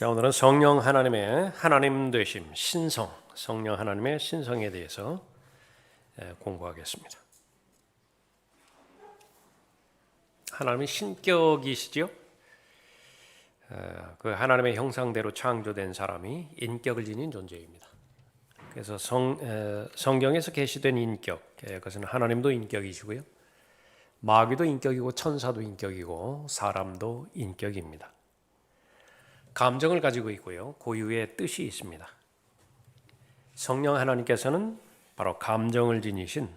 자, 오늘은 성령 하나님의 하나님 되심, 신성, 성령 하나님의 신성에 대해서 공부하겠습니다. 하나님이 신격이시죠? 그 하나님의 형상대로 창조된 사람이 인격을 지닌 존재입니다. 그래서 성경에서 계시된 인격, 그것은 하나님도 인격이시고요. 마귀도 인격이고 천사도 인격이고 사람도 인격입니다. 감정을 가지고 있고요. 고유의 뜻이 있습니다. 성령 하나님께서는 바로 감정을 지니신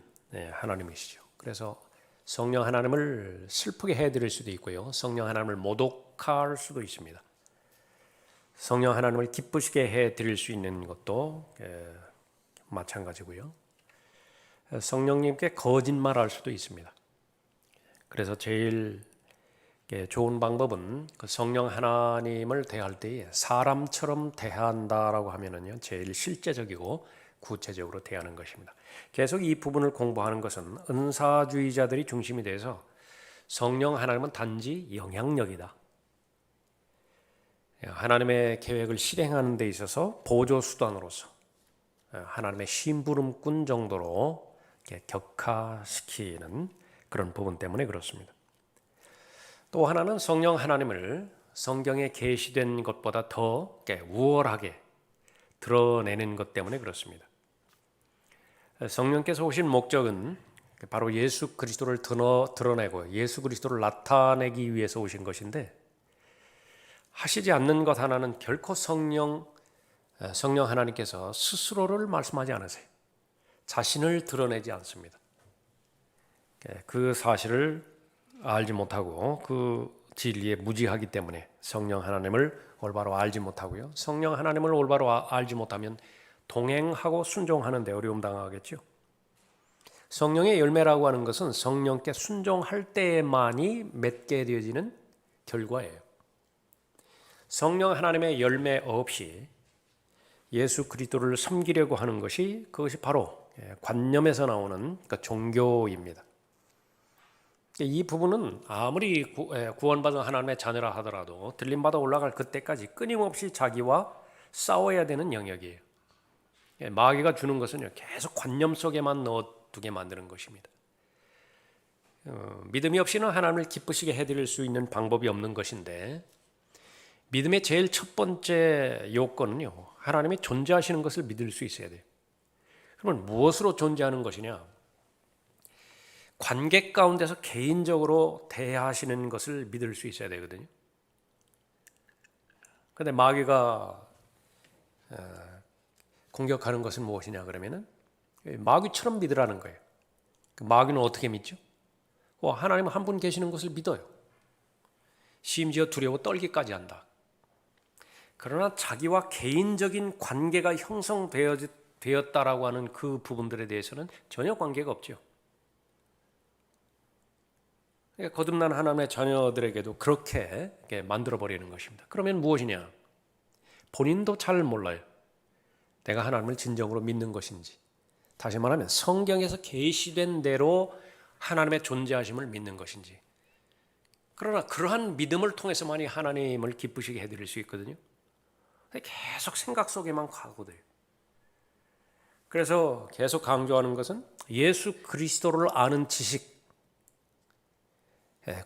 하나님이시죠. 그래서 성령 하나님을 슬프게 해드릴 수도 있고요. 성령 하나님을 모독할 수도 있습니다. 성령 하나님을 기쁘시게 해드릴 수 있는 것도 마찬가지고요. 성령님께 거짓말할 수도 있습니다. 그래서 제일 좋은 방법은 그 성령 하나님을 대할 때에 사람처럼 대한다라고 하면은요, 제일 실제적이고 구체적으로 대하는 것입니다. 계속 이 부분을 공부하는 것은 은사주의자들이 중심이 돼서 성령 하나님은 단지 영향력이다. 하나님의 계획을 실행하는 데 있어서 보조 수단으로서 하나님의 심부름꾼 정도로 격화시키는 그런 부분 때문에 그렇습니다. 또 하나는 성령 하나님을 성경에 계시된 것보다 더 우월하게 드러내는 것 때문에 그렇습니다. 성령께서 오신 목적은 바로 예수 그리스도를 드러내고 예수 그리스도를 나타내기 위해서 오신 것인데, 하시지 않는 것 하나는 결코 성령 하나님께서 스스로를 말씀하지 않으세요. 자신을 드러내지 않습니다. 그 사실을 알지 못하고 그 진리에 무지하기 때문에 성령 하나님을 올바로 알지 못하고요. 성령 하나님을 올바로 알지 못하면 동행하고 순종하는 데 어려움 당하겠죠. 성령의 열매라고 하는 것은 성령께 순종할 때만이 맺게 되어지는 결과예요. 성령 하나님의 열매 없이 예수 그리스도를 섬기려고 하는 그것이 바로 관념에서 나오는 종교입니다. 이 부분은 아무리 구원받은 하나님의 자녀라 하더라도 들림받아 올라갈 그때까지 끊임없이 자기와 싸워야 되는 영역이에요. 마귀가 주는 것은요, 계속 관념 속에만 넣어두게 만드는 것입니다. 믿음이 없이는 하나님을 기쁘시게 해드릴 수 있는 방법이 없는 것인데, 믿음의 제일 첫 번째 요건은요, 하나님이 존재하시는 것을 믿을 수 있어야 돼요. 그러면 무엇으로 존재하는 것이냐? 관계 가운데서 개인적으로 대하시는 것을 믿을 수 있어야 되거든요. 그런데 마귀가 공격하는 것은 무엇이냐 그러면은 마귀처럼 믿으라는 거예요. 마귀는 어떻게 믿죠? 하나님 한 분 계시는 것을 믿어요. 심지어 두려워 떨기까지 한다. 그러나 자기와 개인적인 관계가 형성되었다라고 하는 그 부분들에 대해서는 전혀 관계가 없죠. 거듭난 하나님의 자녀들에게도 그렇게 만들어버리는 것입니다. 그러면 무엇이냐? 본인도 잘 몰라요. 내가 하나님을 진정으로 믿는 것인지. 다시 말하면 성경에서 계시된 대로 하나님의 존재하심을 믿는 것인지. 그러나 그러한 믿음을 통해서만이 하나님을 기쁘시게 해드릴 수 있거든요. 계속 생각 속에만 가고돼요. 그래서 계속 강조하는 것은 예수 그리스도를 아는 지식,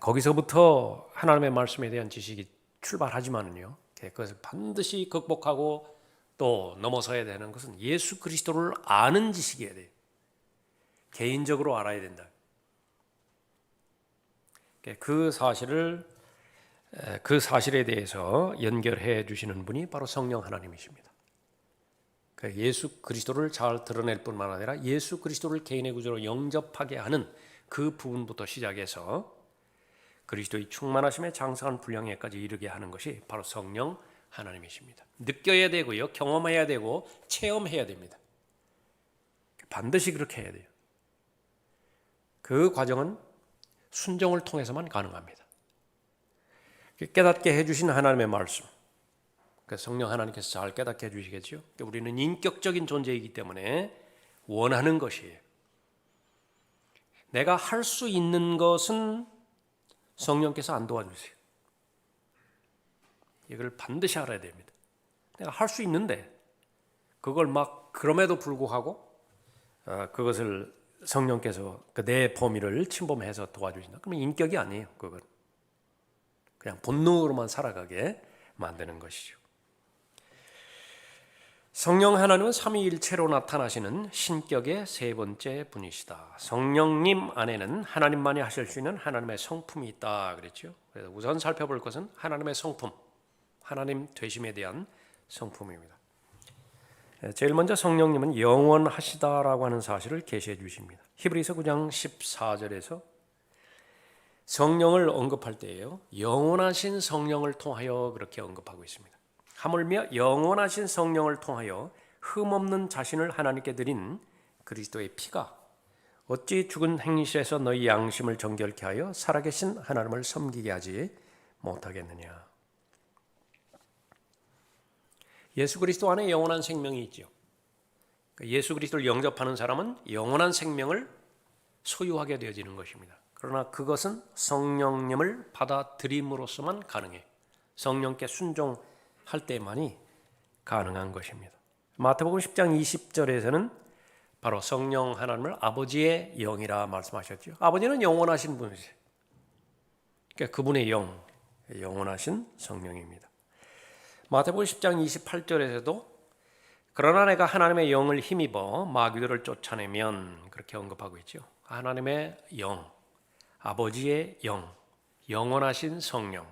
거기서부터 하나님의 말씀에 대한 지식이 출발하지만은요, 그것을 반드시 극복하고 또 넘어서야 되는 것은 예수 그리스도를 아는 지식이어야 돼요. 개인적으로 알아야 된다. 그 사실에 대해서 연결해 주시는 분이 바로 성령 하나님이십니다. 예수 그리스도를 잘 드러낼 뿐만 아니라 예수 그리스도를 개인의 구조로 영접하게 하는 그 부분부터 시작해서 그리스도의 충만하심에 장성한 분량에까지 이르게 하는 것이 바로 성령 하나님이십니다. 느껴야 되고요, 경험해야 되고 체험해야 됩니다. 반드시 그렇게 해야 돼요. 그 과정은 순종을 통해서만 가능합니다. 깨닫게 해주신 하나님의 말씀, 성령 하나님께서 잘 깨닫게 해주시겠죠. 우리는 인격적인 존재이기 때문에 원하는 것이에요. 내가 할 수 있는 것은 성령께서 안 도와주세요. 이걸 반드시 알아야 됩니다. 내가 할 수 있는데 그걸 막 그럼에도 불구하고 그것을 성령께서 내 범위를 침범해서 도와주신다. 그러면 인격이 아니에요. 그건 그냥 본능으로만 살아가게 만드는 것이죠. 성령 하나님은 삼위일체로 나타나시는 신격의 세 번째 분이시다. 성령님 안에는 하나님만이 하실 수 있는 하나님의 성품이 있다 그랬죠. 그래서 우선 살펴볼 것은 하나님의 성품, 하나님 되심에 대한 성품입니다. 제일 먼저 성령님은 영원하시다라고 하는 사실을 계시해 주십니다. 히브리서 9장 14절에서 성령을 언급할 때에요, 영원하신 성령을 통하여 그렇게 언급하고 있습니다. 하물며 영원하신 성령을 통하여 흠없는 자신을 하나님께 드린 그리스도의 피가 어찌 죽은 행실에서 너희 양심을 정결케 하여 살아계신 하나님을 섬기게 하지 못하겠느냐. 예수 그리스도 안에 영원한 생명이 있죠. 예수 그리스도를 영접하는 사람은 영원한 생명을 소유하게 되어지는 것입니다. 그러나 그것은 성령님을 받아들임으로써만 가능해요. 성령께 순종할 때만이 가능한 것입니다. 마태복음 10장 20절에서는 바로 성령 하나님을 아버지의 영이라 말씀하셨죠. 아버지는 영원하신 분이세요. 그러니까 그분의 영, 영원하신 성령입니다. 마태복음 10장 28절에서도 그러나 내가 하나님의 영을 힘입어 마귀들을 쫓아내면 그렇게 언급하고 있죠. 하나님의 영, 아버지의 영, 영원하신 성령,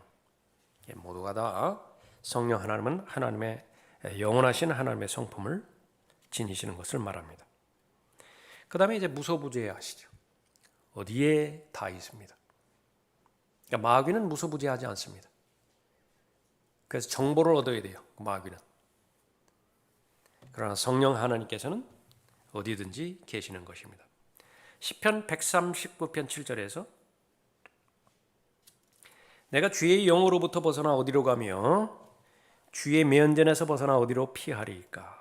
모두가 다 성령 하나님은 하나님의 영원하신 하나님의 성품을 지니시는 것을 말합니다. 그 다음에 이제 무소부재하시죠. 어디에 다 있습니다. 그러니까 마귀는 무소부재하지 않습니다. 그래서 정보를 얻어야 돼요. 마귀는. 그러나 성령 하나님께서는 어디든지 계시는 것입니다. 시편 139편 7절에서 내가 주의 영으로부터 벗어나 어디로 가며 주의 면전에서 벗어나 어디로 피하리까.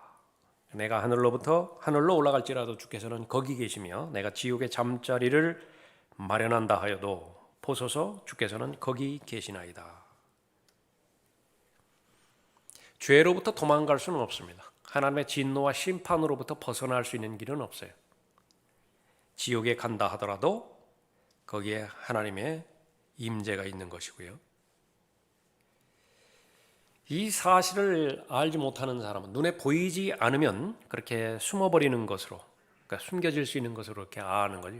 내가 하늘로 올라갈지라도 주께서는 거기 계시며 내가 지옥의 잠자리를 마련한다 하여도 보소서 주께서는 거기 계시나이다. 죄로부터 도망갈 수는 없습니다. 하나님의 진노와 심판으로부터 벗어날 수 있는 길은 없어요. 지옥에 간다 하더라도 거기에 하나님의 임재가 있는 것이고요. 이 사실을 알지 못하는 사람은 눈에 보이지 않으면 그렇게 숨어버리는 것으로, 그러니까 숨겨질 수 있는 것으로 이렇게 아는 거죠.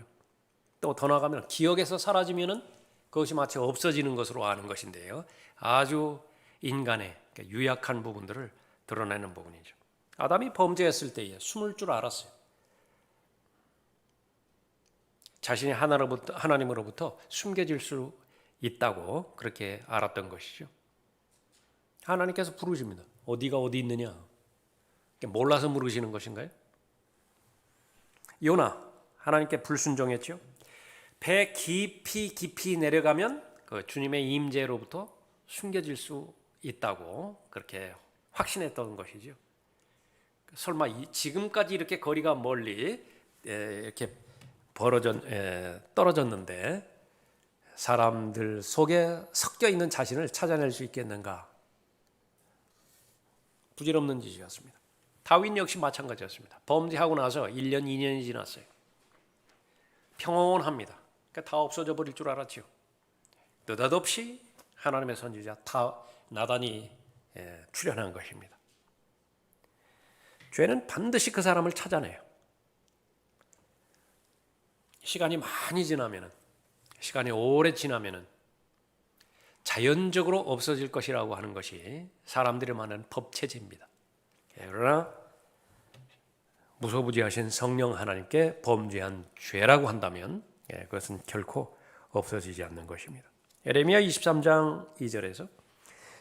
또 더 나아가면 기억에서 사라지면은 그것이 마치 없어지는 것으로 아는 것인데요. 아주 인간의 유약한 부분들을 드러내는 부분이죠. 아담이 범죄했을 때에 숨을 줄 알았어요. 자신이 하나님으로부터 숨겨질 수 있다고 그렇게 알았던 것이죠. 하나님께서 부르십니다. 어디가 어디 있느냐? 몰라서 물으시는 것인가요? 요나, 하나님께 불순종했죠. 배 깊이 내려가면 그 주님의 임재로부터 숨겨질 수 있다고 그렇게 확신했던 것이죠. 설마 지금까지 이렇게 거리가 멀리 이렇게 떨어졌는데 사람들 속에 섞여 있는 자신을 찾아낼 수 있겠는가? 부질없는 짓이었습니다. 다윈 역시 마찬가지였습니다. 범죄하고 나서 1년, 2년이 지났어요. 평온합니다. 그러니까 다 없어져 버릴 줄 알았죠. 느닷없이 하나님의 선지자 나단이 출현한 것입니다. 죄는 반드시 그 사람을 찾아내요. 시간이 많이 지나면은, 시간이 오래 지나면은 자연적으로 없어질 것이라고 하는 것이 사람들이 말하는 법체제입니다. 그러나 무소부지하신 성령 하나님께 범죄한 죄라고 한다면 그것은 결코 없어지지 않는 것입니다. 예레미야 23장 2절에서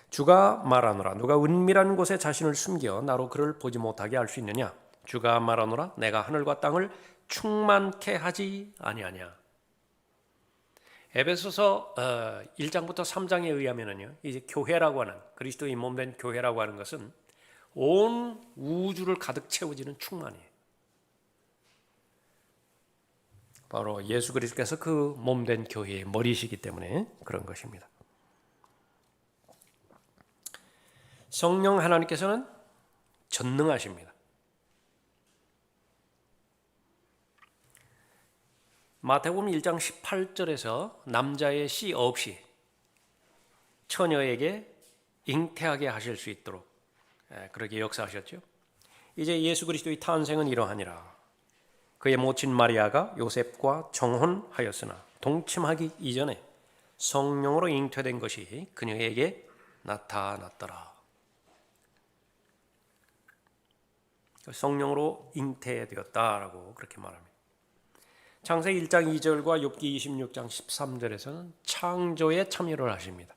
주가 말하노라 누가 은밀한 곳에 자신을 숨겨 나로 그를 보지 못하게 할 수 있느냐. 주가 말하노라 내가 하늘과 땅을 충만케 하지 아니하냐. 에베소서 1장부터 3장에 의하면은요, 이제 교회라고 하는 그리스도의 몸된 교회라고 하는 것은 온 우주를 가득 채워지는 충만이에요. 바로 예수 그리스도께서 그 몸된 교회의 머리시기 때문에 그런 것입니다. 성령 하나님께서는 전능하십니다. 마태복음 1장 18절에서 남자의 씨 없이 처녀에게 잉태하게 하실 수 있도록 그렇게 역사하셨죠. 이제 예수 그리스도의 탄생은 이러하니라. 그의 모친 마리아가 요셉과 정혼하였으나 동침하기 이전에 성령으로 잉태된 것이 그녀에게 나타났더라. 성령으로 잉태되었다라고 그렇게 말합니다. 창세기 1장 2절과 욥기 26장 13절에서는 창조에 참여를 하십니다.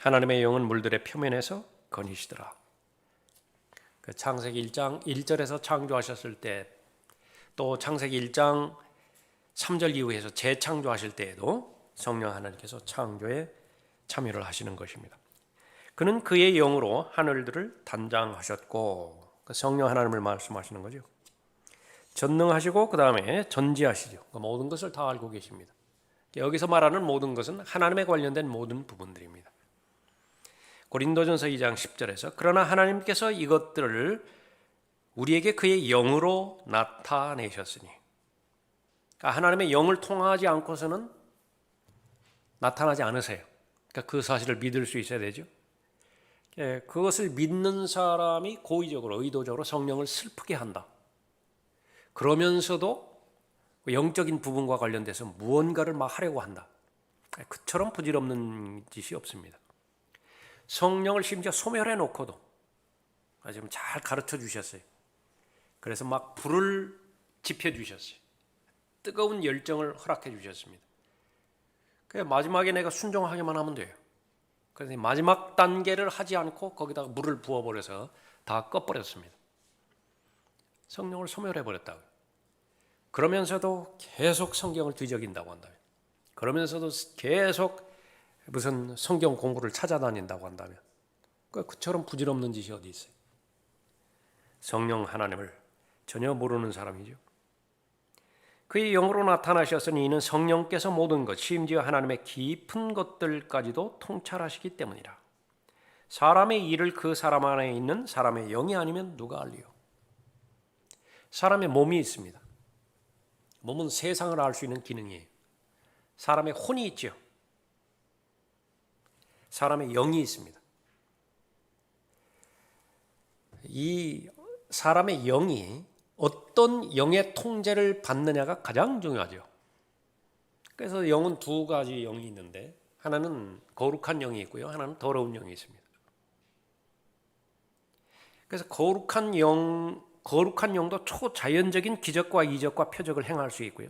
하나님의 영은 물들의 표면에서 거니시더라. 창세기 1장 1절에서 창조하셨을 때, 또 창세기 1장 3절 이후에서 재창조하실 때에도 성령 하나님께서 창조에 참여를 하시는 것입니다. 그는 그의 영으로 하늘들을 단장하셨고, 성령 하나님을 말씀하시는 거죠. 전능하시고 그 다음에 전지하시죠. 모든 것을 다 알고 계십니다. 여기서 말하는 모든 것은 하나님에 관련된 모든 부분들입니다. 고린도전서 2장 10절에서 그러나 하나님께서 이것들을 우리에게 그의 영으로 나타내셨으니, 그러니까 하나님의 영을 통하지 않고서는 나타나지 않으세요. 그러니까 그 사실을 믿을 수 있어야 되죠. 그것을 믿는 사람이 고의적으로 의도적으로 성령을 슬프게 한다. 그러면서도 영적인 부분과 관련돼서 무언가를 막 하려고 한다. 그처럼 부질없는 짓이 없습니다. 성령을 심지어 소멸해 놓고도 지금 잘 가르쳐 주셨어요. 그래서 막 불을 지펴 주셨어요. 뜨거운 열정을 허락해 주셨습니다. 마지막에 내가 순종하기만 하면 돼요. 그래서 마지막 단계를 하지 않고 거기다가 물을 부어버려서 다 꺼버렸습니다. 성령을 소멸해 버렸다고요. 그러면서도 계속 성경을 뒤적인다고 한다면, 그러면서도 계속 무슨 성경 공부를 찾아다닌다고 한다면, 그처럼 부질없는 짓이 어디 있어요? 성령 하나님을 전혀 모르는 사람이죠. 그의 영으로 나타나셨으니 이는 성령께서 모든 것, 심지어 하나님의 깊은 것들까지도 통찰하시기 때문이라. 사람의 일을 그 사람 안에 있는 사람의 영이 아니면 누가 알리요? 사람의 몸이 있습니다. 몸은 세상을 알 수 있는 기능이에요. 사람의 혼이 있죠. 사람의 영이 있습니다. 이 사람의 영이 어떤 영의 통제를 받느냐가 가장 중요하죠. 그래서 영은 두 가지 영이 있는데, 하나는 거룩한 영이 있고요, 하나는 더러운 영이 있습니다. 그래서 거룩한 영도 초자연적인 기적과 이적과 표적을 행할 수 있고요,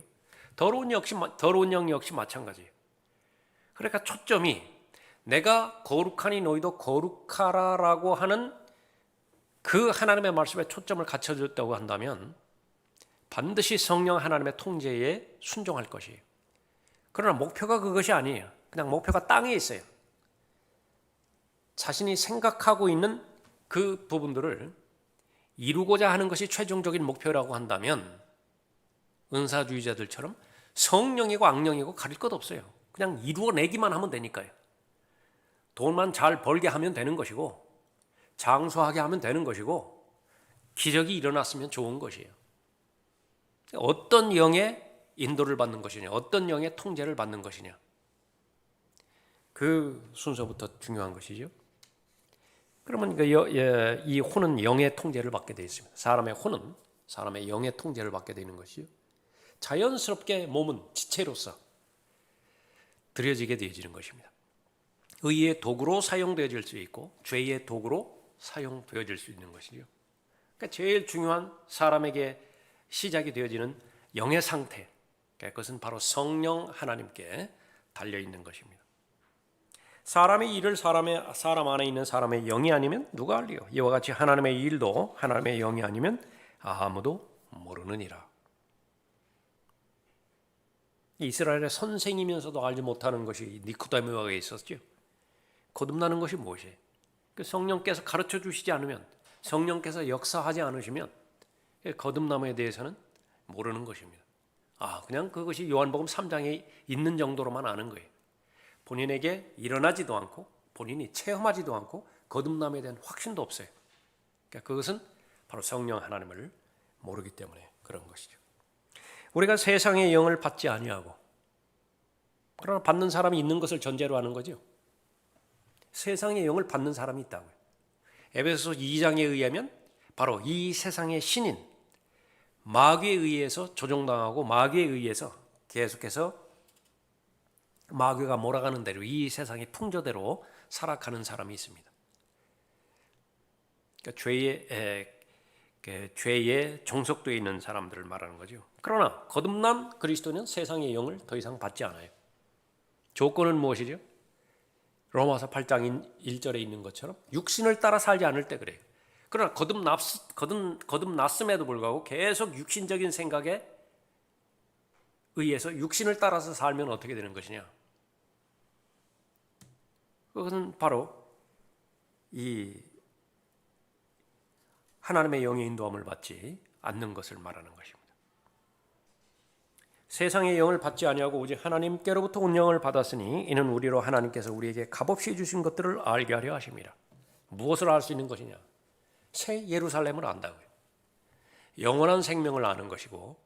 더러운 영 역시 마찬가지예요. 그러니까 초점이 내가 거룩하니 너희도 거룩하라라고 하는 그 하나님의 말씀에 초점을 갖춰줬다고 한다면 반드시 성령 하나님의 통제에 순종할 것이에요. 그러나 목표가 그것이 아니에요. 그냥 목표가 땅에 있어요. 자신이 생각하고 있는 그 부분들을 이루고자 하는 것이 최종적인 목표라고 한다면 은사주의자들처럼 성령이고 악령이고 가릴 것 없어요. 그냥 이루어내기만 하면 되니까요. 돈만 잘 벌게 하면 되는 것이고, 장수하게 하면 되는 것이고, 기적이 일어났으면 좋은 것이에요. 어떤 영의 인도를 받는 것이냐, 어떤 영의 통제를 받는 것이냐, 그 순서부터 중요한 것이죠. 그러면 이 혼은 영의 통제를 받게 되어 있습니다. 사람의 혼은 사람의 영의 통제를 받게 되는 것이죠. 자연스럽게 몸은 지체로서 들여지게 되어지는 것입니다. 의의 도구로 사용되어질 수 있고 죄의 도구로 사용되어질 수 있는 것이죠. 그러니까 제일 중요한 사람에게 시작이 되어지는 영의 상태, 그것은 바로 성령 하나님께 달려있는 것입니다. 사람의 일을 사람 안에 있는 사람의 영이 아니면 누가 알리요? 이와 같이 하나님의 일도 하나님의 영이 아니면 아무도 모르느니라. 이스라엘의 선생이면서도 알지 못하는 것이 니코데모에게 있었죠. 거듭나는 것이 무엇이에요? 성령께서 가르쳐 주시지 않으면, 성령께서 역사하지 않으시면 거듭남에 대해서는 모르는 것입니다. 그냥 그것이 요한복음 3장에 있는 정도로만 아는 거예요. 본인에게 일어나지도 않고 본인이 체험하지도 않고 거듭남에 대한 확신도 없어요. 그러니까 그것은 바로 성령 하나님을 모르기 때문에 그런 것이죠. 우리가 세상의 영을 받지 아니하고, 그러나 받는 사람이 있는 것을 전제로 하는 거죠. 세상의 영을 받는 사람이 있다고요. 에베소서 2장에 의하면 바로 이 세상의 신인 마귀에 의해서 조종당하고 마귀에 의해서 계속해서 마귀가 몰아가는 대로 이 세상의 풍조대로 살아가는 사람이 있습니다. 그러니까 죄에 종속되어 있는 사람들을 말하는 거죠. 그러나 거듭난 그리스도는 세상의 영을 더 이상 받지 않아요. 조건은 무엇이죠? 로마서 8장 1절에 있는 것처럼 육신을 따라 살지 않을 때 그래요. 그러나 거듭났음에도 불구하고 계속 육신적인 생각에 의해서 육신을 따라서 살면 어떻게 되는 것이냐? 그것은 바로 이 하나님의 영의 인도함을 받지 않는 것을 말하는 것입니다. 세상의 영을 받지 아니하고 오직 하나님께로부터 온 영을 받았으니 이는 우리로 하나님께서 우리에게 값없이 주신 것들을 알게 하려 하심이라. 무엇을 알 수 있는 것이냐? 새 예루살렘을 안다고요. 영원한 생명을 아는 것이고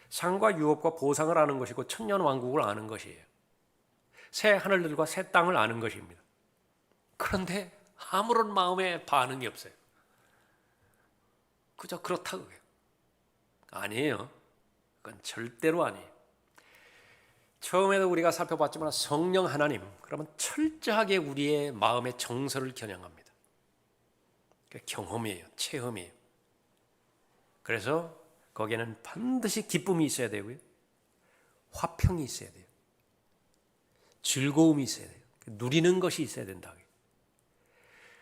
상과 유업과 보상을 아는 것이고 천년 왕국을 아는 것이에요. 새 하늘들과 새 땅을 아는 것입니다. 그런데 아무런 마음의 반응이 없어요. 그저 그렇다고요. 아니에요. 그건 절대로 아니에요. 처음에도 우리가 살펴봤지만 성령 하나님, 그러면 철저하게 우리의 마음의 정서를 겨냥합니다. 경험이에요. 체험이에요. 그래서 거기에는 반드시 기쁨이 있어야 되고요. 화평이 있어야 돼요. 즐거움이 있어야 돼요. 누리는 것이 있어야 된다.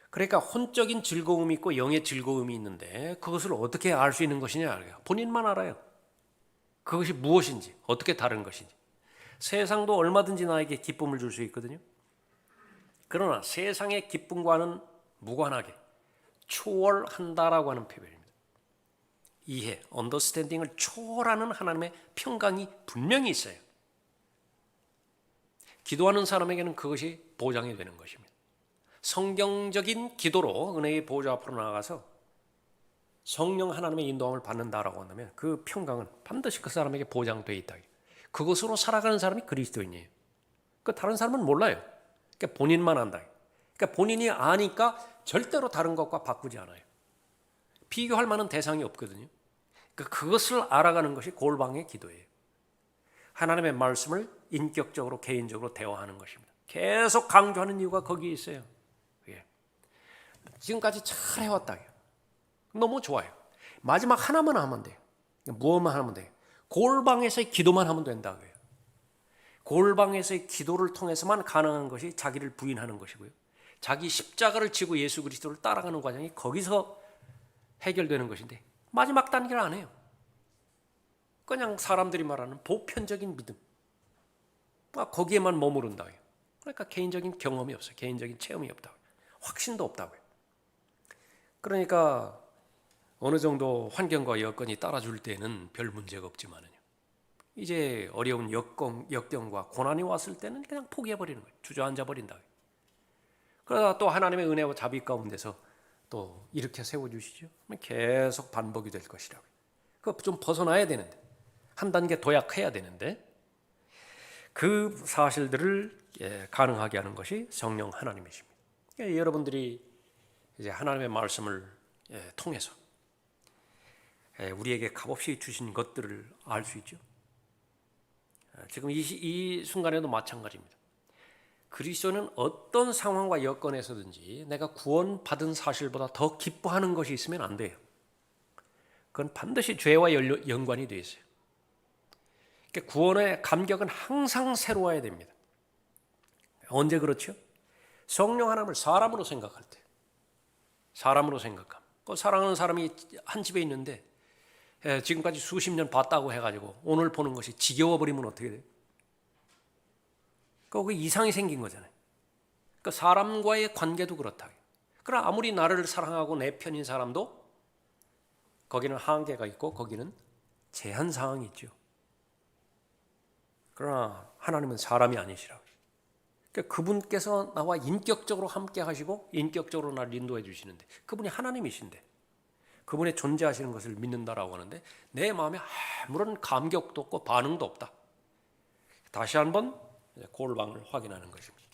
그러니까 혼적인 즐거움이 있고 영의 즐거움이 있는데 그것을 어떻게 알 수 있는 것이냐? 본인만 알아요. 그것이 무엇인지, 어떻게 다른 것인지. 세상도 얼마든지 나에게 기쁨을 줄 수 있거든요. 그러나 세상의 기쁨과는 무관하게 초월한다라고 하는 표현입니다. 이해, 언더스탠딩을 초월하는 하나님의 평강이 분명히 있어요. 기도하는 사람에게는 그것이 보장이 되는 것입니다. 성경적인 기도로 은혜의 보좌 앞으로 나아가서 성령 하나님의 인도함을 받는다라고 한다면 그 평강은 반드시 그 사람에게 보장되어 있다. 그것으로 살아가는 사람이 그리스도인이에요. 그 다른 사람은 몰라요. 그러니까 본인만 안다. 그러니까 본인이 아니까 절대로 다른 것과 바꾸지 않아요. 비교할 만한 대상이 없거든요. 그러니까 그것을 알아가는 것이 골방의 기도예요. 하나님의 말씀을 인격적으로 개인적으로 대화하는 것입니다. 계속 강조하는 이유가 거기에 있어요. 지금까지 잘 해왔다. 너무 좋아요. 마지막 하나만 하면 돼요. 무엇만 하면 돼요? 골방에서의 기도만 하면 된다고요. 골방에서의 기도를 통해서만 가능한 것이 자기를 부인하는 것이고요. 자기 십자가를 지고 예수 그리스도를 따라가는 과정이 거기서 해결되는 것인데 마지막 단계를 안 해요. 그냥 사람들이 말하는 보편적인 믿음. 거기에만 머무른다고요. 그러니까 개인적인 경험이 없어요. 개인적인 체험이 없다고요. 확신도 없다고요. 그러니까 어느 정도 환경과 여건이 따라줄 때는 별 문제가 없지만요. 이제 어려운 역경과 고난이 왔을 때는 그냥 포기해버리는 거예요. 주저앉아 버린다. 그러다 또 하나님의 은혜와 자비 가운데서 또 일으켜 세워주시죠. 계속 반복이 될 것이라고요. 그거 좀 벗어나야 되는데 한 단계 도약해야 되는데 그 사실들을 가능하게 하는 것이 성령 하나님이십니다. 여러분들이 이제 하나님의 말씀을 통해서 우리에게 값없이 주신 것들을 알 수 있죠. 지금 이 순간에도 마찬가지입니다. 그리스도는 어떤 상황과 여건에서든지 내가 구원받은 사실보다 더 기뻐하는 것이 있으면 안 돼요. 그건 반드시 죄와 연관이 되어 있어요. 그러니까 구원의 감격은 항상 새로워야 됩니다. 언제 그렇죠? 성령 하나님을 사람으로 생각할 때. 사람으로 생각함. 그 사랑하는 사람이 한 집에 있는데 지금까지 수십 년 봤다고 해가지고 오늘 보는 것이 지겨워버리면 어떻게 돼요? 그 이상이 생긴 거잖아요. 그 사람과의 관계도 그렇다. 그러나 아무리 나를 사랑하고 내 편인 사람도 거기는 한계가 있고 거기는 제한 사항이 있죠. 그러나 하나님은 사람이 아니시라고요. 그러니까 그분께서 나와 인격적으로 함께 하시고 인격적으로 나를 인도해 주시는데 그분이 하나님이신데 그분의 존재하시는 것을 믿는다라고 하는데 내 마음에 아무런 감격도 없고 반응도 없다. 다시 한번 골방을 확인하는 것입니다.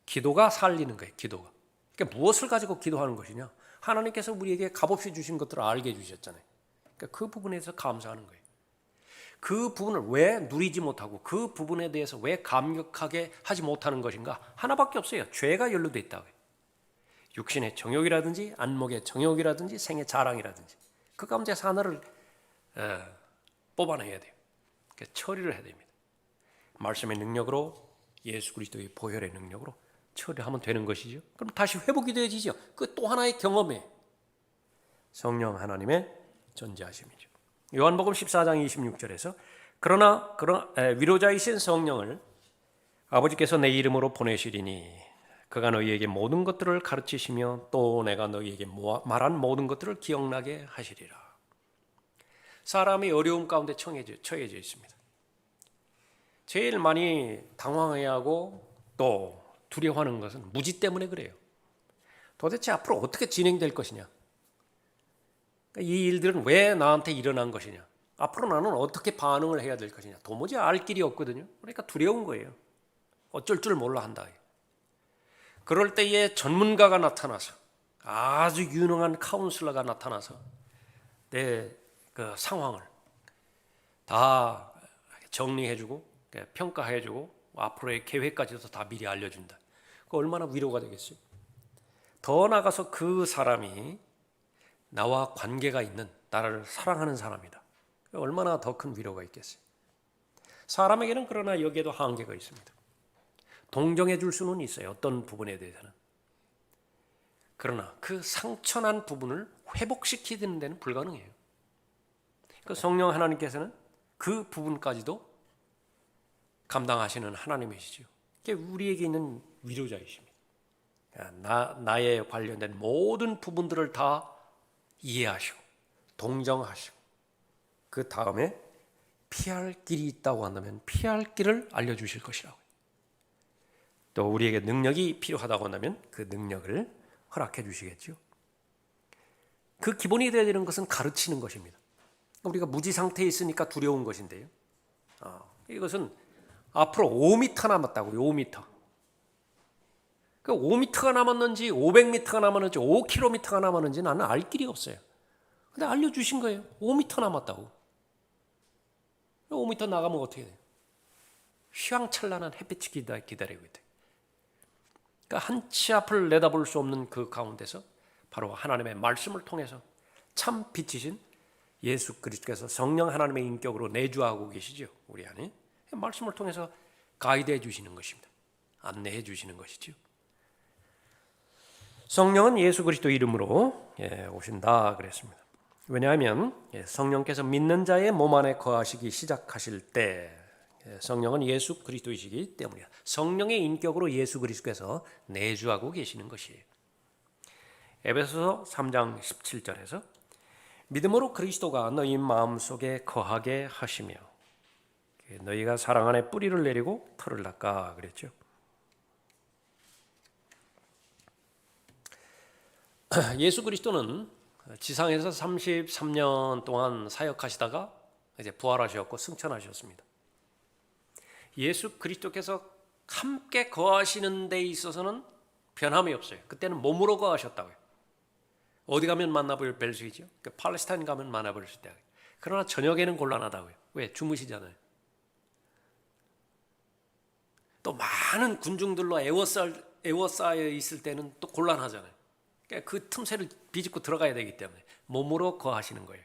기도가 살리는 거예요. 기도가. 그러니까 무엇을 가지고 기도하는 것이냐? 하나님께서 우리에게 값없이 주신 것들을 알게 해주셨잖아요. 그러니까 그 부분에서 감사하는 거예요. 그 부분을 왜 누리지 못하고 그 부분에 대해서 왜 감격하게 하지 못하는 것인가? 하나밖에 없어요. 죄가 연루되어 있다고요. 육신의 정욕이라든지 안목의 정욕이라든지 생의 자랑이라든지 그 가운데서 하나를 뽑아내야 돼요. 그러니까 처리를 해야 됩니다. 말씀의 능력으로 예수 그리스도의 보혈의 능력으로 처리하면 되는 것이죠. 그럼 다시 회복이 되어지죠. 그 또 하나의 경험에 성령 하나님의 존재하심이죠. 요한복음 14장 26절에서 그러나 위로자이신 성령을 아버지께서 내 이름으로 보내시리니 그가 너희에게 모든 것들을 가르치시며 또 내가 너희에게 말한 모든 것들을 기억나게 하시리라. 사람이 어려움 가운데 처해져 있습니다. 제일 많이 당황해하고 또 두려워하는 것은 무지 때문에 그래요. 도대체 앞으로 어떻게 진행될 것이냐? 이 일들은 왜 나한테 일어난 것이냐? 앞으로 나는 어떻게 반응을 해야 될 것이냐? 도무지 알 길이 없거든요. 그러니까 두려운 거예요. 어쩔 줄 몰라 한다. 그럴 때에 전문가가 나타나서 아주 유능한 카운슬러가 나타나서 내 그 상황을 다 정리해주고 평가해주고 앞으로의 계획까지도 다 미리 알려준다. 그 얼마나 위로가 되겠어요? 더 나아가서 그 사람이 나와 관계가 있는 나를 사랑하는 사람이다. 얼마나 더 큰 위로가 있겠어요? 사람에게는 그러나 여기에도 한계가 있습니다. 동정해 줄 수는 있어요. 어떤 부분에 대해서는. 그러나 그 상처난 부분을 회복시키는 데는 불가능해요. 그 성령 하나님께서는 그 부분까지도 감당하시는 하나님이시죠. 그게 우리에게 있는 위로자이십니다. 나에 관련된 모든 부분들을 다 이해하시고 동정하시고 그 다음에 피할 길이 있다고 한다면 피할 길을 알려주실 것이라고. 또 우리에게 능력이 필요하다고 한다면 그 능력을 허락해 주시겠죠. 그 기본이 되어야 되는 것은 가르치는 것입니다. 우리가 무지 상태에 있으니까 두려운 것인데요. 이것은 앞으로 5m 남았다고요. 5m. 그 5m가 남았는지 500m가 남았는지 5km가 남았는지 나는 알 길이 없어요. 근데 알려주신 거예요. 5m 남았다고. 5m 나가면 어떻게 돼요? 휘황찬란한 햇빛이 기다리고 있대요. 그러니까 한치 앞을 내다볼 수 없는 그 가운데서 바로 하나님의 말씀을 통해서 참 빛이신 예수 그리스도께서 성령 하나님의 인격으로 내주하고 계시죠. 우리 안에. 말씀을 통해서 가이드해 주시는 것입니다. 안내해 주시는 것이죠. 성령은 예수 그리스도 이름으로 오신다 그랬습니다. 왜냐하면 성령께서 믿는 자의 몸 안에 거하시기 시작하실 때 성령은 예수 그리스도이시기 때문이야. 성령의 인격으로 예수 그리스도께서 내주하고 계시는 것이에요. 에베소서 3장 17절에서 믿음으로 그리스도가 너희 마음속에 거하게 하시며 너희가 사랑 안에 뿌리를 내리고 털을 닦아 그랬죠. 예수 그리스도는 지상에서 33년 동안 사역하시다가 이제 부활하셨고 승천하셨습니다. 예수 그리스도께서 함께 거하시는 데 있어서는 변함이 없어요. 그때는 몸으로 거하셨다고요. 어디 가면 만나뵐 수 있죠. 팔레스타인 가면 만나볼 수 있다. 그러나 저녁에는 곤란하다고요. 왜? 주무시잖아요. 또 많은 군중들로 에워싸여 있을 때는 또 곤란하잖아요. 그러니까 그 틈새를 비집고 들어가야 되기 때문에 몸으로 거하시는 거예요.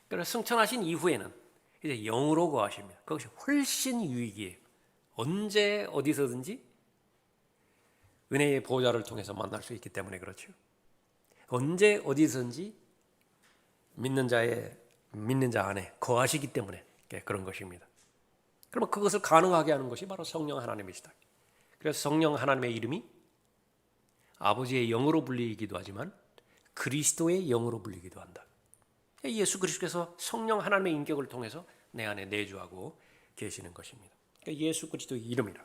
그래서 승천하신 이후에는 이제 영으로 거하십니다. 그것이 훨씬 유익이에요. 언제 어디서든지 은혜의 보좌를 통해서 만날 수 있기 때문에 그렇죠. 언제 어디서든지 믿는 자 안에 거하시기 때문에 그런 것입니다. 그러면 그것을 가능하게 하는 것이 바로 성령 하나님이시다. 그래서 성령 하나님의 이름이 아버지의 영으로 불리기도 하지만 그리스도의 영으로 불리기도 한다. 예수 그리스도께서 성령 하나님의 인격을 통해서 내 안에 내주하고 계시는 것입니다. 그러니까 예수 그리스도의 이름이라.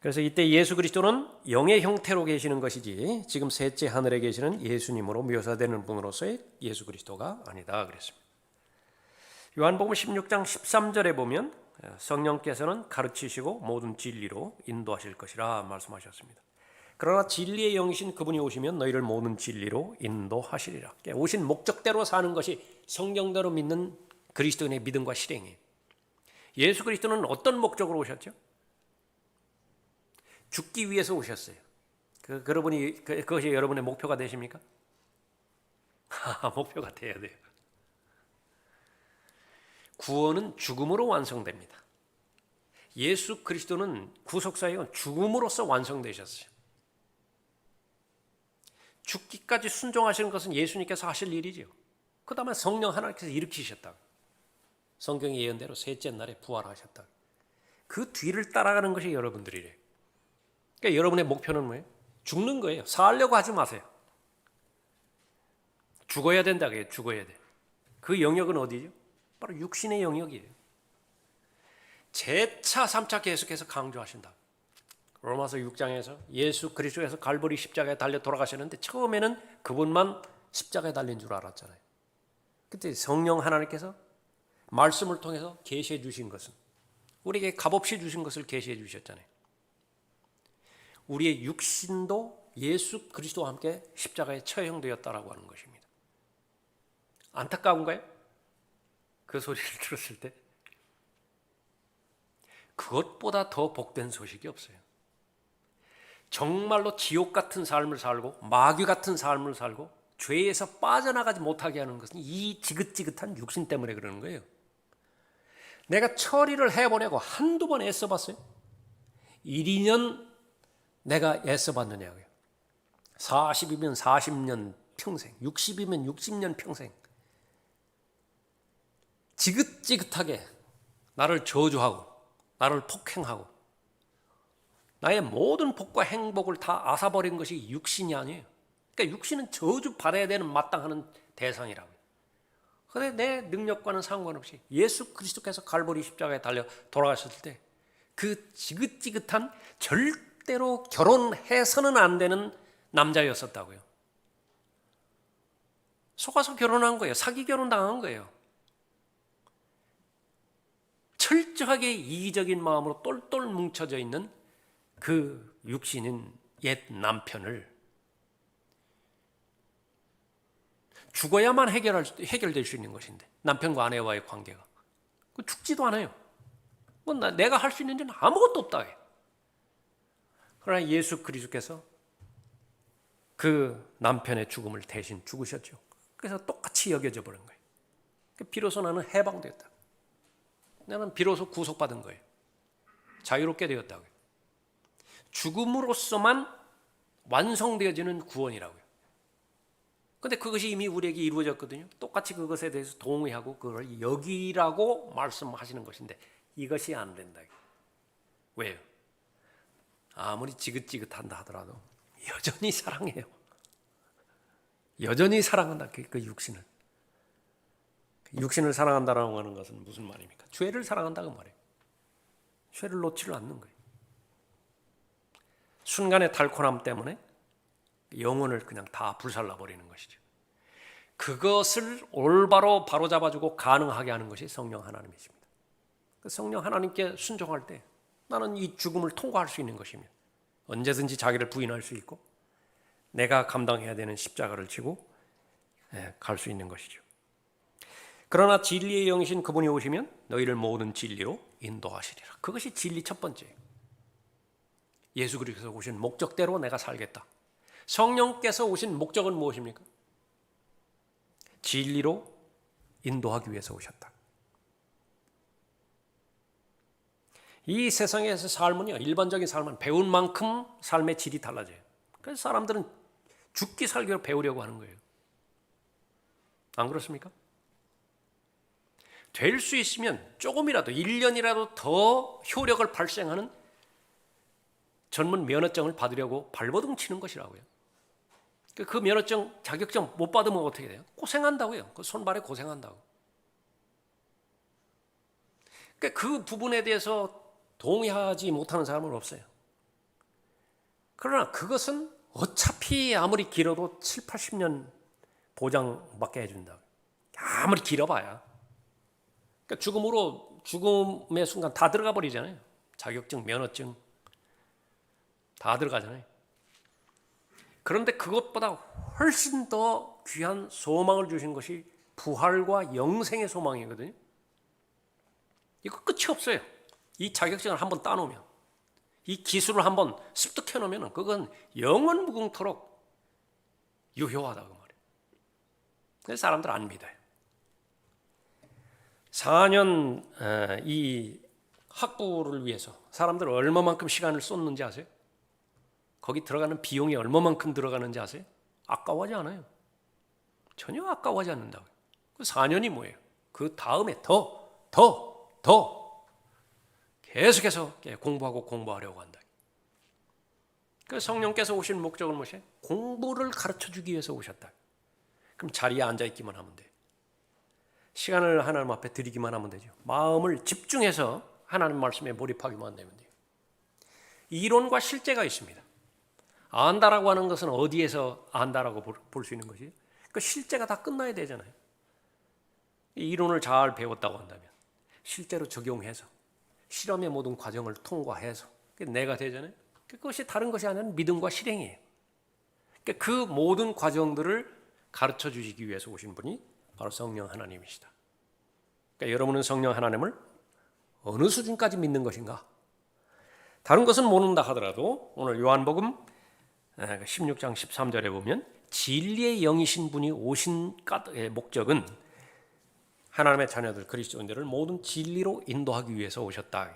그래서 이때 예수 그리스도는 영의 형태로 계시는 것이지 지금 셋째 하늘에 계시는 예수님으로 묘사되는 분으로서의 예수 그리스도가 아니다 그랬습니다. 요한복음 16장 13절에 보면 성령께서는 가르치시고 모든 진리로 인도하실 것이라 말씀하셨습니다. 그러나 진리의 영이신 그분이 오시면 너희를 모든 진리로 인도하시리라. 오신 목적대로 사는 것이 성경대로 믿는 그리스도인의 믿음과 실행이에요. 예수 그리스도는 어떤 목적으로 오셨죠? 죽기 위해서 오셨어요. 그것이 여러분의 목표가 되십니까? 목표가 돼야 돼요. 구원은 죽음으로 완성됩니다. 예수 그리스도는 구속사역은 죽음으로써 완성되셨어요. 죽기까지 순종하시는 것은 예수님께서 하실 일이죠. 그 다음에 성령 하나님께서 일으키셨다. 성경의 예언대로 셋째 날에 부활하셨다. 그 뒤를 따라가는 것이 여러분들이래요. 그러니까 여러분의 목표는 뭐예요? 죽는 거예요. 살려고 하지 마세요. 죽어야 된다. 죽어야 돼. 그 영역은 어디죠? 바로 육신의 영역이에요. 재차 3차 계속해서 강조하신다. 로마서 6장에서 예수 그리스도에서 갈보리 십자가에 달려 돌아가셨는데 처음에는 그분만 십자가에 달린 줄 알았잖아요. 그때 성령 하나님께서 말씀을 통해서 계시해 주신 것은 우리에게 값없이 주신 것을 계시해 주셨잖아요. 우리의 육신도 예수 그리스도와 함께 십자가에 처형되었다라고 하는 것입니다. 안타까운가요? 그 소리를 들었을 때 그것보다 더 복된 소식이 없어요. 정말로 지옥 같은 삶을 살고 마귀 같은 삶을 살고 죄에서 빠져나가지 못하게 하는 것은 이 지긋지긋한 육신 때문에 그러는 거예요. 내가 처리를 해보려고 한두 번 애써봤어요. 1, 2년 내가 애써봤느냐고요. 40이면 40년 평생, 60이면 60년 평생 지긋지긋하게 나를 저주하고 나를 폭행하고 나의 모든 복과 행복을 다 앗아버린 것이 육신이 아니에요. 그러니까 육신은 저주받아야 되는 마땅한 대상이라고요. 그런데 내 능력과는 상관없이 예수 그리스도께서 갈보리 십자가에 달려 돌아가셨을 때 그 지긋지긋한 절대로 결혼해서는 안 되는 남자였었다고요. 속아서 결혼한 거예요. 사기 결혼 당한 거예요. 철저하게 이기적인 마음으로 똘똘 뭉쳐져 있는 그 육신인 옛 남편을 죽어야만 해결될 수 있는 것인데 남편과 아내와의 관계가 죽지도 않아요. 내가 할 수 있는 일은 아무것도 없다. 그러나 예수 그리스도께서 그 남편의 죽음을 대신 죽으셨죠. 그래서 똑같이 여겨져 버린 거예요. 비로소 나는 해방됐다. 나는 비로소 구속받은 거예요. 자유롭게 되었다고요. 죽음으로서만 완성되어지는 구원이라고요. 그런데 그것이 이미 우리에게 이루어졌거든요. 똑같이 그것에 대해서 동의하고 그걸 여기라고 말씀하시는 것인데 이것이 안 된다. 왜요? 아무리 지긋지긋한다 하더라도 여전히 사랑해요. 여전히 사랑한다. 그 육신을. 육신을 사랑한다라고 하는 것은 무슨 말입니까? 죄를 사랑한다고 말해요. 죄를 놓지를 않는 거예요. 순간의 달콤함 때문에 영혼을 그냥 다 불살라 버리는 것이죠. 그것을 올바로 바로잡아주고 가능하게 하는 것이 성령 하나님이십니다. 성령 하나님께 순종할 때 나는 이 죽음을 통과할 수 있는 것이며 언제든지 자기를 부인할 수 있고 내가 감당해야 되는 십자가를 지고 갈 수 있는 것이죠. 그러나 진리의 영이신 그분이 오시면 너희를 모든 진리로 인도하시리라. 그것이 진리 첫 번째예요. 예수 그리스도께서 오신 목적대로 내가 살겠다. 성령께서 오신 목적은 무엇입니까? 진리로 인도하기 위해서 오셨다. 이 세상에서 삶은요, 일반적인 삶은 배운 만큼 삶의 질이 달라져요. 그래서 사람들은 죽기 살기로 배우려고 하는 거예요. 안 그렇습니까? 될 수 있으면 조금이라도 1년이라도 더 효력을 발생하는 전문 면허증을 받으려고 발버둥 치는 것이라고요. 그 면허증, 자격증 못 받으면 어떻게 돼요? 고생한다고요. 그 손발에 고생한다고. 그 부분에 대해서 동의하지 못하는 사람은 없어요. 그러나 그것은 어차피 아무리 길어도 7, 80년 보장받게 해준다. 아무리 길어봐야. 그러니까 죽음의 순간 다 들어가 버리잖아요. 자격증, 면허증 다 들어가잖아요. 그런데 그것보다 훨씬 더 귀한 소망을 주신 것이 부활과 영생의 소망이거든요. 이거 끝이 없어요. 이 자격증을 한번 따놓으면, 이 기술을 한번 습득해 놓으면 그건 영원 무궁토록 유효하다 그 말이에요. 근데 사람들 안 믿어요. 4년 이 학부를 위해서 사람들 얼마만큼 시간을 쏟는지 아세요? 거기 들어가는 비용이 얼마만큼 들어가는지 아세요? 아까워하지 않아요. 전혀 아까워하지 않는다고요. 그 4년이 뭐예요? 그 다음에 더 계속해서 공부하려고 한다. 그 성령께서 오신 목적은 무엇이에요? 공부를 가르쳐주기 위해서 오셨다. 그럼 자리에 앉아있기만 하면 돼요. 시간을 하나님 앞에 드리기만 하면 되죠. 마음을 집중해서 하나님 말씀에 몰입하기만 되면 돼요. 이론과 실제가 있습니다. 안다라고 하는 것은 어디에서 안다라고 볼 수 있는 것이에요? 그 실제가 다 끝나야 되잖아요. 이론을 잘 배웠다고 한다면 실제로 적용해서 실험의 모든 과정을 통과해서 내가 되잖아요. 그것이 다른 것이 아니라 믿음과 실행이에요. 그 모든 과정들을 가르쳐 주시기 위해서 오신 분이 바로 성령 하나님이시다. 그러니까 여러분은 성령 하나님을 어느 수준까지 믿는 것인가? 다른 것은 모른다 하더라도 오늘 요한복음 16장 13절에 보면 진리의 영이신 분이 오신 목적은 하나님의 자녀들 그리스도인들을 모든 진리로 인도하기 위해서 오셨다.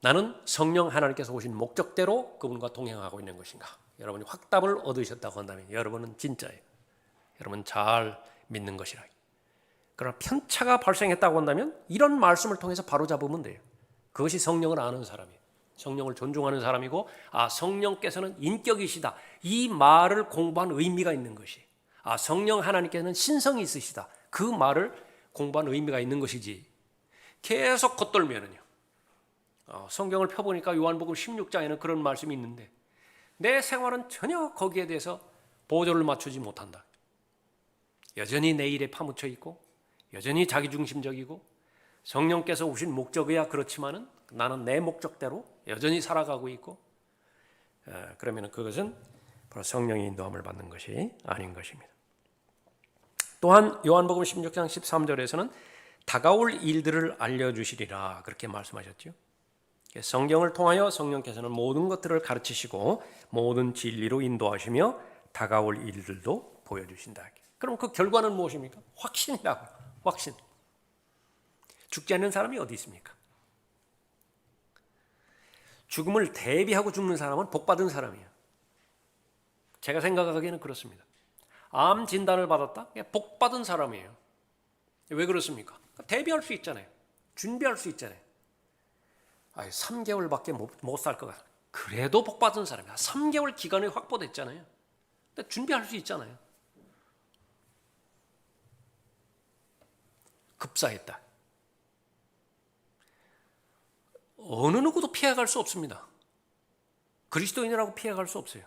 나는 성령 하나님께서 오신 목적대로 그분과 동행하고 있는 것인가? 여러분이 확답을 얻으셨다고 한다면 여러분은 진짜예요. 여러분 잘 믿는 것이라. 그러나 편차가 발생했다고 한다면 이런 말씀을 통해서 바로잡으면 돼요. 그것이 성령을 아는 사람이에요. 성령을 존중하는 사람이고, 성령께서는 인격이시다. 이 말을 공부한 의미가 있는 것이. 성령 하나님께서는 신성이 있으시다. 그 말을 공부한 의미가 있는 것이지. 계속 겉돌면은요. 성경을 펴보니까 요한복음 16장에는 그런 말씀이 있는데 내 생활은 전혀 거기에 대해서 보조를 맞추지 못한다. 여전히 내 일에 파묻혀 있고 여전히 자기중심적이고 성령께서 오신 목적이야 그렇지만은 나는 내 목적대로 여전히 살아가고 있고 그러면 그것은 바로 성령의 인도함을 받는 것이 아닌 것입니다. 또한 요한복음 16장 13절에서는 다가올 일들을 알려주시리라 그렇게 말씀하셨죠. 성경을 통하여 성령께서는 모든 것들을 가르치시고 모든 진리로 인도하시며 다가올 일들도 보여주신다. 그럼 그 결과는 무엇입니까? 확신이라고. 확신. 죽지 않는 사람이 어디 있습니까? 죽음을 대비하고 죽는 사람은 복받은 사람이에요. 제가 생각하기에는 그렇습니다. 암 진단을 받았다? 복받은 사람이에요. 왜 그렇습니까? 대비할 수 있잖아요. 준비할 수 있잖아요. 3개월밖에 못 살 것 같아요. 그래도 복받은 사람이야. 3개월 기간이 확보됐잖아요. 근데 준비할 수 있잖아요. 급사했다. 어느 누구도 피해갈 수 없습니다. 그리스도인이라고 피해갈 수 없어요.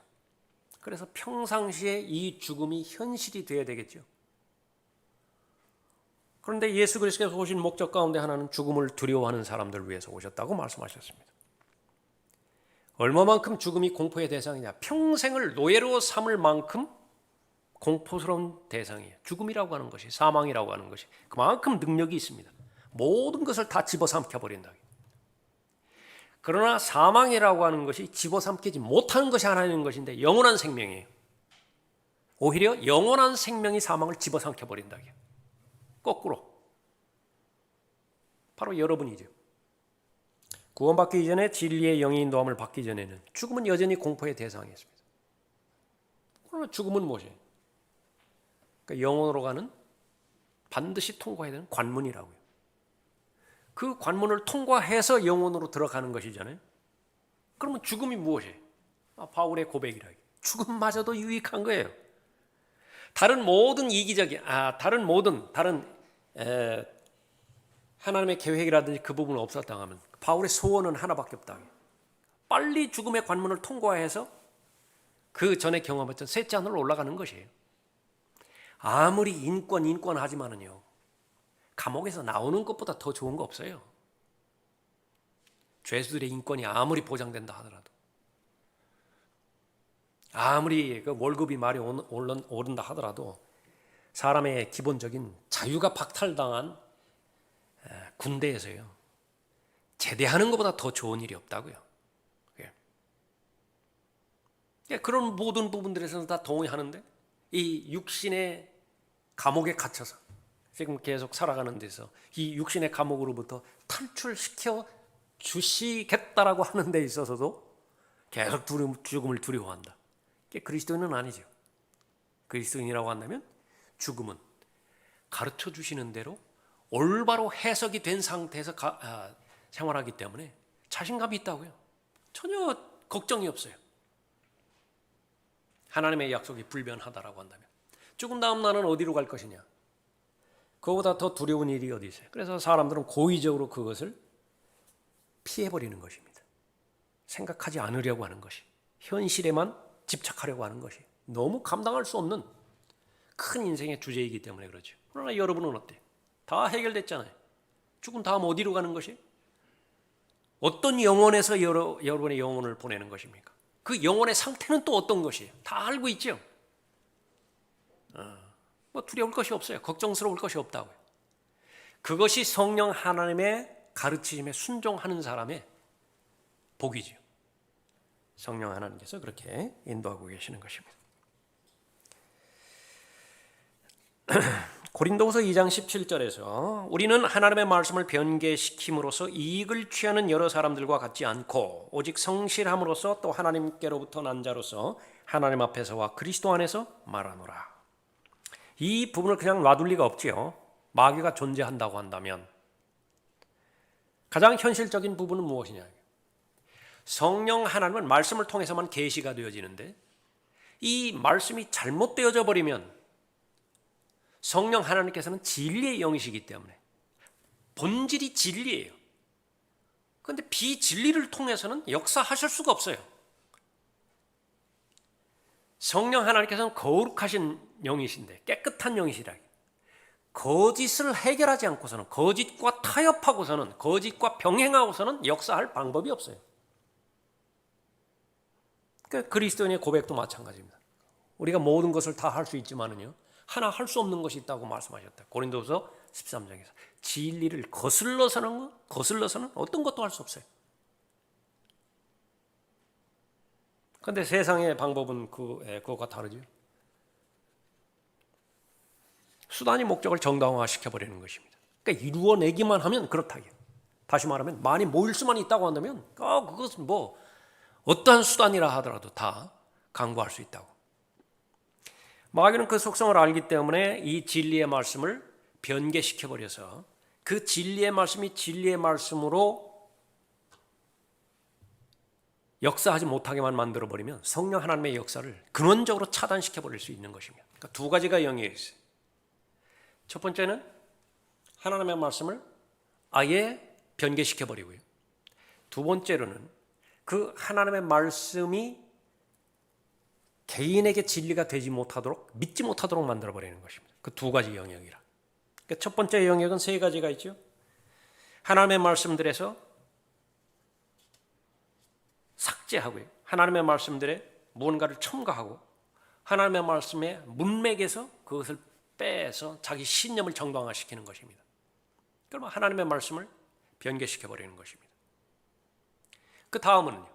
그래서 평상시에 이 죽음이 현실이 되어야 되겠죠. 그런데 예수 그리스도께서 오신 목적 가운데 하나는 죽음을 두려워하는 사람들을 위해서 오셨다고 말씀하셨습니다. 얼마만큼 죽음이 공포의 대상이냐. 평생을 노예로 삼을 만큼 공포스러운 대상이에요. 죽음이라고 하는 것이, 사망이라고 하는 것이 그만큼 능력이 있습니다. 모든 것을 다 집어삼켜버린다. 그러나 사망이라고 하는 것이 집어삼키지 못하는 것이 하나 있는 것인데 영원한 생명이에요. 오히려 영원한 생명이 사망을 집어삼켜버린다. 거꾸로. 바로 여러분이죠. 구원받기 이전에 진리의 영의 인도함을 받기 전에는 죽음은 여전히 공포의 대상이었습니다. 그러나 죽음은 무엇이에요? 그러니까 영원으로 가는 반드시 통과해야 되는 관문이라고요. 그 관문을 통과해서 영혼으로 들어가는 것이잖아요. 그러면 죽음이 무엇이에요? 바울의 고백이라. 죽음마저도 유익한 거예요. 다른 모든 이기적인, 다른 하나님의 계획이라든지 그 부분은 없었다고 하면 바울의 소원은 하나밖에 없다. 빨리 죽음의 관문을 통과해서 그 전에 경험했던 셋째 하늘로 올라가는 것이에요. 아무리 인권 하지만은요, 감옥에서 나오는 것보다 더 좋은 거 없어요. 죄수들의 인권이 아무리 보장된다 하더라도, 아무리 그 월급이 많이 오른다 하더라도 사람의 기본적인 자유가 박탈당한 군대에서요, 제대하는 것보다 더 좋은 일이 없다고요. 그런 모든 부분들에서는 다 동의하는데, 이 육신의 감옥에 갇혀서 지금 계속 살아가는 데서 이 육신의 감옥으로부터 탈출시켜 주시겠다라고 하는 데 있어서도 계속 죽음을 두려워한다. 이게 그리스도인은 아니죠. 그리스도인이라고 한다면 죽음은 가르쳐 주시는 대로 올바로 해석이 된 상태에서 생활하기 때문에 자신감이 있다고요. 전혀 걱정이 없어요. 하나님의 약속이 불변하다라고 한다면 죽은 다음 나는 어디로 갈 것이냐, 그거보다 더 두려운 일이 어디 있어요. 그래서 사람들은 고의적으로 그것을 피해버리는 것입니다. 생각하지 않으려고 하는 것이, 현실에만 집착하려고 하는 것이 너무 감당할 수 없는 큰 인생의 주제이기 때문에 그렇죠. 그러나 여러분은 어때요? 다 해결됐잖아요. 죽은 다음 어디로 가는 것이? 어떤 영혼에서 여러분의 영혼을 보내는 것입니까? 그 영혼의 상태는 또 어떤 것이에요? 다 알고 있죠. 뭐 두려울 것이 없어요. 걱정스러울 것이 없다고요. 그것이 성령 하나님의 가르치심에 순종하는 사람의 복이죠. 성령 하나님께서 그렇게 인도하고 계시는 것입니다. 고린도후서 2장 17절에서 우리는 하나님의 말씀을 변개시킴으로써 이익을 취하는 여러 사람들과 같지 않고 오직 성실함으로써 또 하나님께로부터 난 자로서 하나님 앞에서와 그리스도 안에서 말하노라. 이 부분을 그냥 놔둘 리가 없지요. 마귀가 존재한다고 한다면 가장 현실적인 부분은 무엇이냐? 성령 하나님은 말씀을 통해서만 계시가 되어지는데 이 말씀이 잘못되어져 버리면 성령 하나님께서는 진리의 영이시기 때문에 본질이 진리예요. 그런데 비진리를 통해서는 역사하실 수가 없어요. 성령 하나님께서는 거룩하신 영이신데, 깨끗한 영이시라. 거짓을 해결하지 않고서는, 거짓과 타협하고서는, 거짓과 병행하고서는 역사할 방법이 없어요. 그러니까 그리스도인의 고백도 마찬가지입니다. 우리가 모든 것을 다 할 수 있지만은요, 하나 할 수 없는 것이 있다고 말씀하셨다. 고린도서 13장에서 진리를 거슬러서는 어떤 것도 할 수 없어요. 그런데 세상의 방법은 그것과 다르죠. 수단이 목적을 정당화시켜 버리는 것입니다. 그러니까 이루어내기만 하면 그렇다요. 다시 말하면 많이 모일 수만 있다고 한다면 그것은 뭐 어떠한 수단이라 하더라도 다 강구할 수 있다고. 마귀는 그 속성을 알기 때문에 이 진리의 말씀을 변개시켜버려서 그 진리의 말씀이 진리의 말씀으로 역사하지 못하게만 만들어버리면 성령 하나님의 역사를 근원적으로 차단시켜버릴 수 있는 것입니다. 그러니까 두 가지가 영역이 있어요. 첫 번째는 하나님의 말씀을 아예 변개시켜버리고요. 두 번째로는 그 하나님의 말씀이 개인에게 진리가 되지 못하도록, 믿지 못하도록 만들어버리는 것입니다. 그 두 가지 영역이라. 그러니까 첫 번째 영역은 세 가지가 있죠. 하나님의 말씀들에서 삭제하고요. 하나님의 말씀들에 무언가를 첨가하고 하나님의 말씀의 문맥에서 그것을 빼서 자기 신념을 정당화시키는 것입니다. 그러면 하나님의 말씀을 변개시켜버리는 것입니다. 그 다음은요,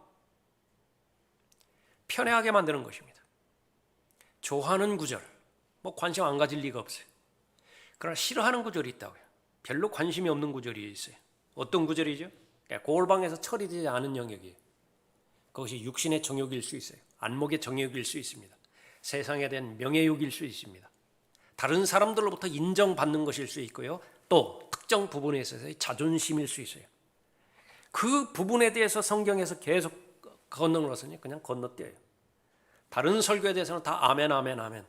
편애하게 만드는 것입니다. 좋아하는 구절, 뭐 관심 안 가질 리가 없어요. 그러나 싫어하는 구절이 있다고요. 별로 관심이 없는 구절이 있어요. 어떤 구절이죠? 골방에서 처리되지 않은 영역이에요. 그것이 육신의 정욕일 수 있어요. 안목의 정욕일 수 있습니다. 세상에 대한 명예욕일 수 있습니다. 다른 사람들로부터 인정받는 것일 수 있고요. 또 특정 부분에 있어서의 자존심일 수 있어요. 그 부분에 대해서 성경에서 계속 건너서는 그냥 건너뛰어요. 다른 설교에 대해서는 다 아멘 아멘 아멘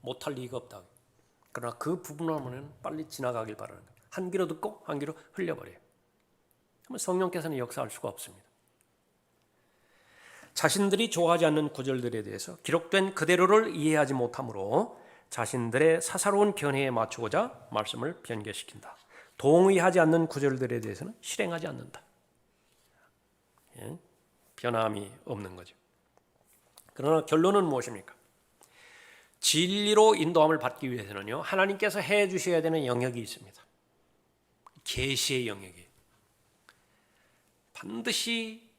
못할 리가 없다. 그러나 그 부분을 빨리 지나가길 바라는 거예요. 한 귀로 듣고 한 귀로 흘려버려요. 그러면 성령께서는 역사할 수가 없습니다. 자신들이 좋아하지 않는 구절들에 대해서 기록된 그대로를 이해하지 못하므로 자신들의 사사로운 견해에 맞추고자 말씀을 변개시킨다. 동의하지 않는 구절들에 대해서는 실행하지 않는다. 예? 변함이 없는 거죠. 그러나 결론은 무엇입니까? 진리로 인도함을 받기 위해서는요, 하나님께서 해 주셔야 되는 영역이 있습니다. 계시의 영역이. 반드시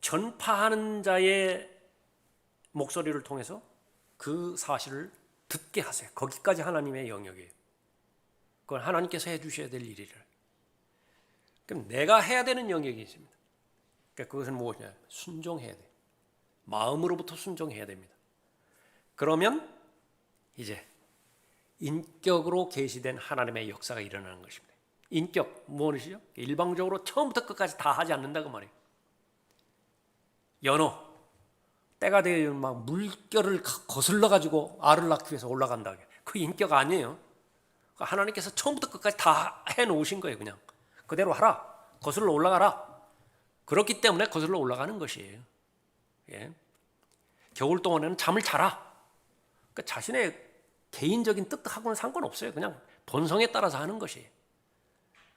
전파하는 자의 목소리를 통해서 그 사실을 듣게 하세요. 거기까지 하나님의 영역이에요. 그건 하나님께서 해 주셔야 될 일이를. 그럼 내가 해야 되는 영역이 있습니다. 그러니까 그것은 무엇이냐? 순종해야 돼요. 마음으로부터 순종해야 됩니다. 그러면 이제 인격으로 계시된 하나님의 역사가 일어나는 것입니다. 인격 무엇이죠? 일방적으로 처음부터 끝까지 다 하지 않는다 그 말이에요. 연어 때가 되면 막 물결을 거슬러 가지고 알을 낳기 위해서 올라간다. 그 인격 아니에요. 하나님께서 처음부터 끝까지 다 해놓으신 거예요. 그냥 그대로 하라. 거슬러 올라가라. 그렇기 때문에 거슬러 올라가는 것이에요. 예. 겨울 동안에는 잠을 자라. 그러니까 자신의 개인적인 뜻하고는 상관없어요. 그냥 본성에 따라서 하는 것이에요.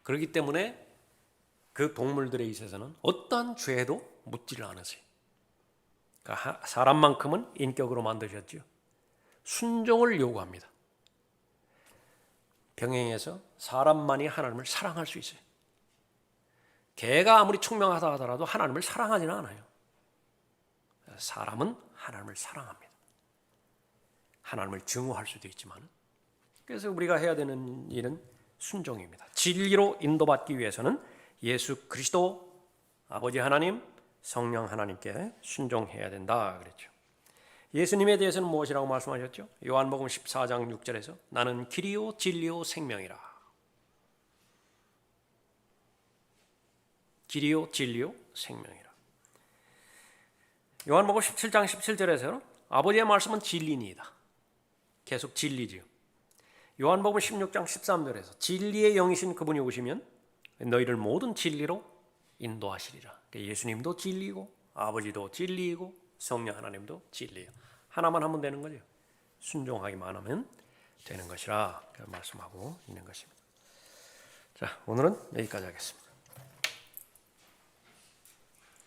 그렇기 때문에 그 동물들에 있어서는 어떠한 죄도 묻지를 않으세요. 그러니까 사람만큼은 인격으로 만드셨죠. 순종을 요구합니다. 병행해서 사람만이 하나님을 사랑할 수 있어요. 개가 아무리 총명하다 하더라도 하나님을 사랑하지는 않아요. 사람은 하나님을 사랑합니다. 하나님을 증오할 수도 있지만, 그래서 우리가 해야 되는 일은 순종입니다. 진리로 인도받기 위해서는 예수 그리스도, 아버지 하나님, 성령 하나님께 순종해야 된다 그랬죠. 예수님에 대해서는 무엇이라고 말씀하셨죠? 요한복음 14장 6절에서 나는 길이요 진리요 생명이라. 길이요 진리요 생명이라. 요한복음 17장 17절에서는 아버지의 말씀은 진리니이다. 계속 진리지요. 요한복음 16장 13절에서 진리의 영이신 그분이 오시면 너희를 모든 진리로 인도하시리라. 그러니까 예수님도 진리고 아버지도 진리이고 성령 하나님도 진리예요. 하나만 하면 되는 거죠. 순종하기만 하면 되는 것이라 말씀하고 있는 것입니다. 자, 오늘은 여기까지 하겠습니다.